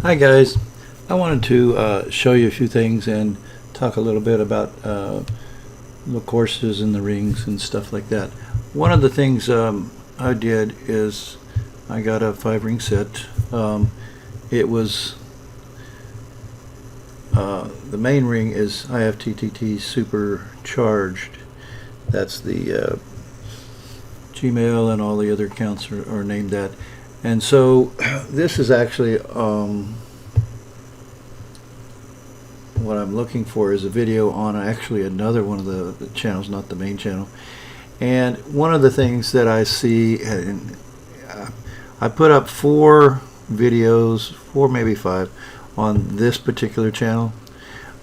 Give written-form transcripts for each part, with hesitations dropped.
Hi guys, I wanted to show you a few things and talk a little bit about the courses and the rings and stuff like that. One of the things I did is I got a 5-ring set. It was the main ring is IFTTT Supercharged. That's the Gmail and all the other accounts are named that. And so this is actually what I'm looking for is a video on actually another one of the channels, not the main channel. And one of the things that I see, and I put up 4 videos, 4 maybe 5, on this particular channel.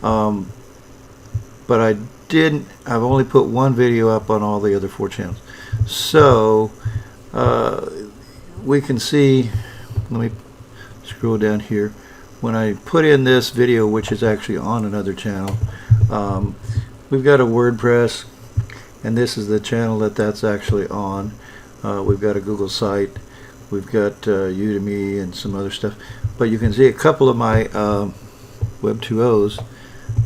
But I've only put 1 video up on all the other 4 channels. So we can see, let me scroll down here, when I put in this video, which is actually on another channel, we've got a WordPress, and this is the channel that's actually on. We've got a Google site, we've got Udemy and some other stuff, but you can see a couple of my Web 2.0s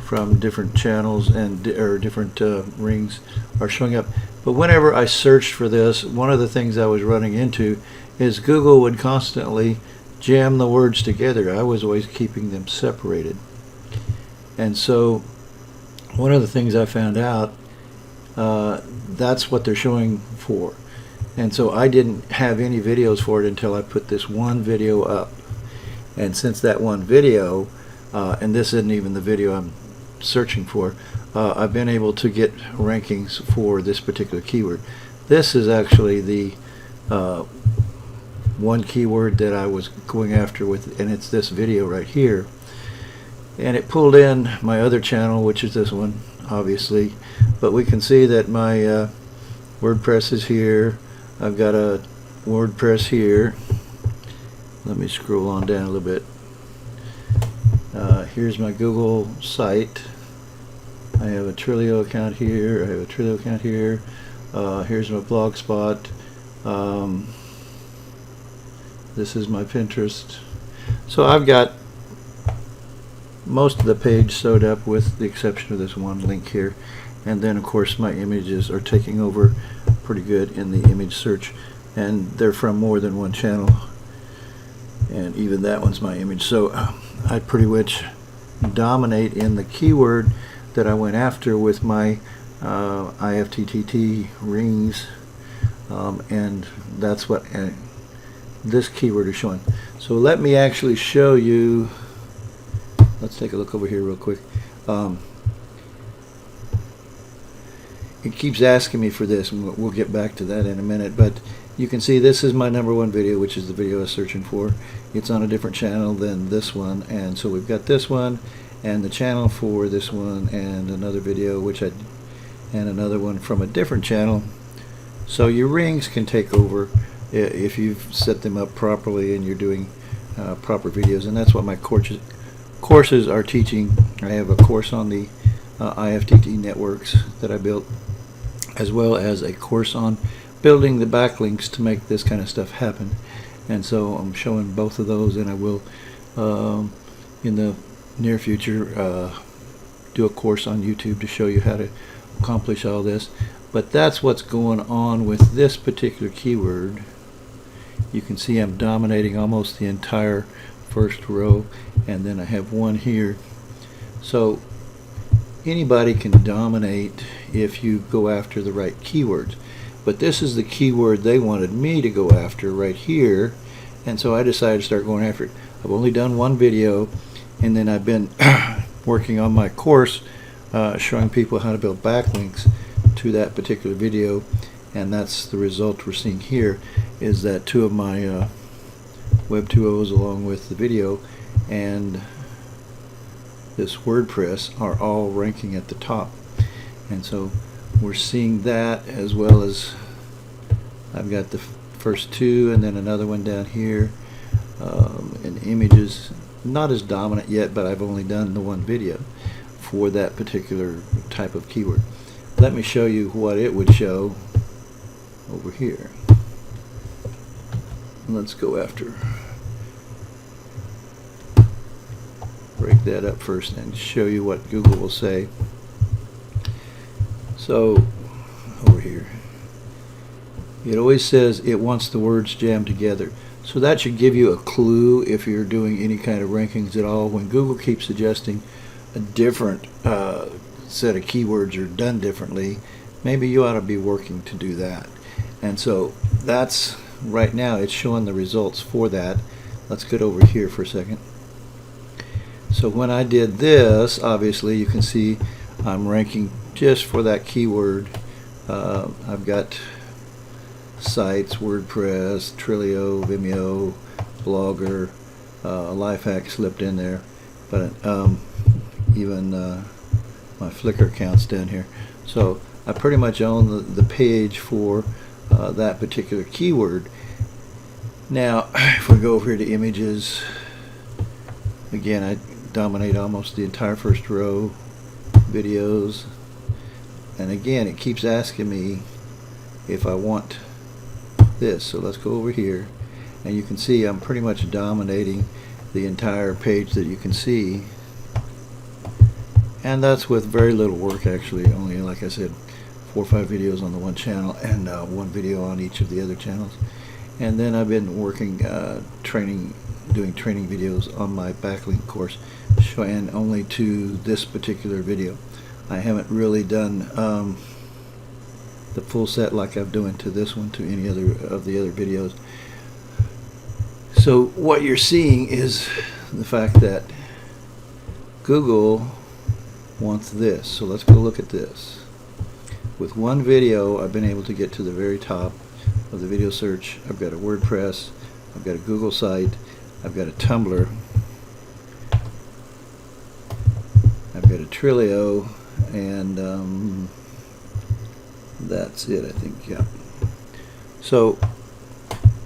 from different channels and different rings are showing up. But whenever I searched for this, one of the things I was running into is Google would constantly jam the words together. I was always keeping them separated. And so one of the things I found out, that's what they're showing for. And so I didn't have any videos for it until I put this one video up. And since that one video, and this isn't even the video I'm searching for, I've been able to get rankings for this particular keyword. This is actually the one keyword that I was going after with, and it's this video right here. And it pulled in my other channel, which is this one, obviously. But we can see that my WordPress is here. I've got a WordPress here. Let me scroll on down a little bit. Here's my Google site. I have a Trilio account here. I have a Trilio account here. Here's my Blogspot. This is my Pinterest. So I've got most of the page sewed up with the exception of this one link here. And then of course my images are taking over pretty good in the image search, and they're from more than one channel, and even that one's my image. So I pretty much dominate in the keyword that I went after with my IFTTT rings, and that's what this keyword is showing. So let me actually show you. Let's take a look over here real quick. It keeps asking me for this, and we'll get back to that in a minute, but you can see this is my #1 video, which is the video I was searching for. It's on a different channel than this one, and so we've got this one and the channel for this one and another video and another one from a different channel. So your rings can take over if you've set them up properly and you're doing proper videos, and that's what my courses are teaching. I have a course on the IFTTT networks that I built, as well as a course on building the backlinks to make this kind of stuff happen. And so I'm showing both of those, and I will in the near future do a course on YouTube to show you how to accomplish all this. But that's what's going on with this particular keyword. You can see I'm dominating almost the entire first row, and then I have one here. So anybody can dominate if you go after the right keywords. But this is the keyword they wanted me to go after right here, and so I decided to start going after it. I've only done 1 video, and then I've been working on my course showing people how to build backlinks to that particular video, and that's the result we're seeing here, is that 2 of my Web 2.0s along with the video and this WordPress are all ranking at the top. And so we're seeing that, as well as I've got the first 2 and then another one down here, and images not as dominant yet, but I've only done the 1 video for that particular type of keyword. Let me show you what it would show over here. Let's go after break that up first and show you what Google will say. So over here, it always says it wants the words jammed together. So that should give you a clue if you're doing any kind of rankings at all. When Google keeps suggesting a different set of keywords are done differently, maybe you ought to be working to do that. And so that's right now it's showing the results for that. Let's get over here for a second. So when I did this, obviously you can see I'm ranking just for that keyword. I've got sites, WordPress, Trilio, Vimeo, Blogger, Lifehack slipped in there, but even my Flickr account's down here. So I pretty much own the page for that particular keyword. Now if we go over here to images, again I dominate almost the entire first row. Videos, and again it keeps asking me if I want this, so let's go over here and you can see I'm pretty much dominating the entire page that you can see, and that's with very little work actually, only like I said 4 or 5 videos on the one channel and 1 video on each of the other channels. And then I've been working doing training videos on my backlink course, showing only to this particular video. I haven't really done the full set like I'm doing to this one, to any other of the other videos. So what you're seeing is the fact that Google wants this. So let's go look at this. With one video I've been able to get to the very top of the video search. I've got a WordPress, I've got a Google site, I've got a Tumblr, I've got a Trilio, and that's it, I think. Yeah. So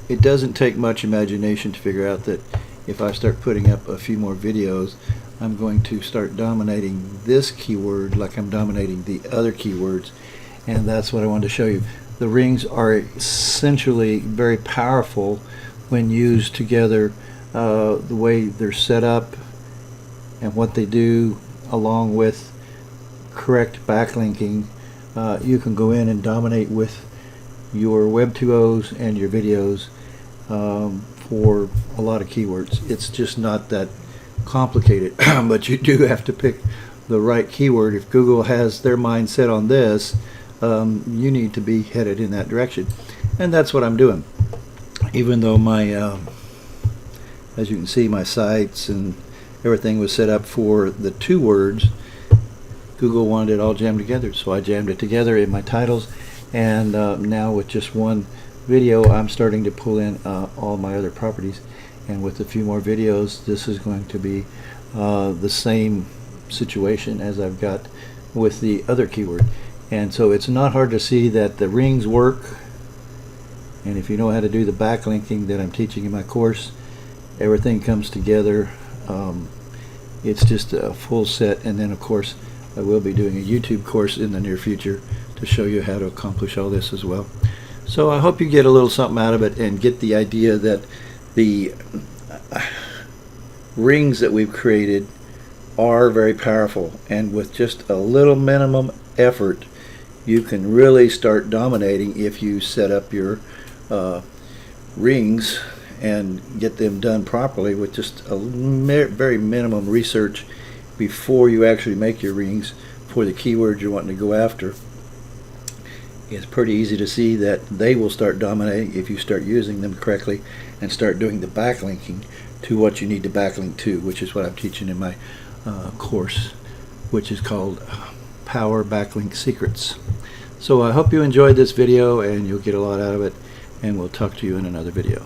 it doesn't take much imagination to figure out that if I start putting up a few more videos, I'm going to start dominating this keyword like I'm dominating the other keywords, and that's what I wanted to show you. The rings are essentially very powerful when used together. The way they're set up and what they do, along with correct backlinking, you can go in and dominate with your Web 2.0s and your videos for a lot of keywords. It's just not that complicated, but you do have to pick the right keyword. If Google has their mind set on this, you need to be headed in that direction, and that's what I'm doing. Even though my as you can see, my sites and everything was set up for the 2 words, Google wanted it all jammed together, so I jammed it together in my titles, and now with just one video I'm starting to pull in all my other properties, and with a few more videos this is going to be the same situation as I've got with the other keyword. And so it's not hard to see that the rings work, and if you know how to do the backlinking that I'm teaching in my course, everything comes together. It's just a full set, and then of course I will be doing a YouTube course in the near future to show you how to accomplish all this as well. So I hope you get a little something out of it and get the idea that the rings that we've created are very powerful, and with just a little minimum effort you can really start dominating if you set up your rings and get them done properly with just a very minimum research before you actually make your rings for the keywords you're wanting to go after. It's pretty easy to see that they will start dominating if you start using them correctly and start doing the backlinking to what you need to backlink to, which is what I'm teaching in my course, which is called Powre Backlink Secrets. So I hope you enjoyed this video and you'll get a lot out of it, and we'll talk to you in another video.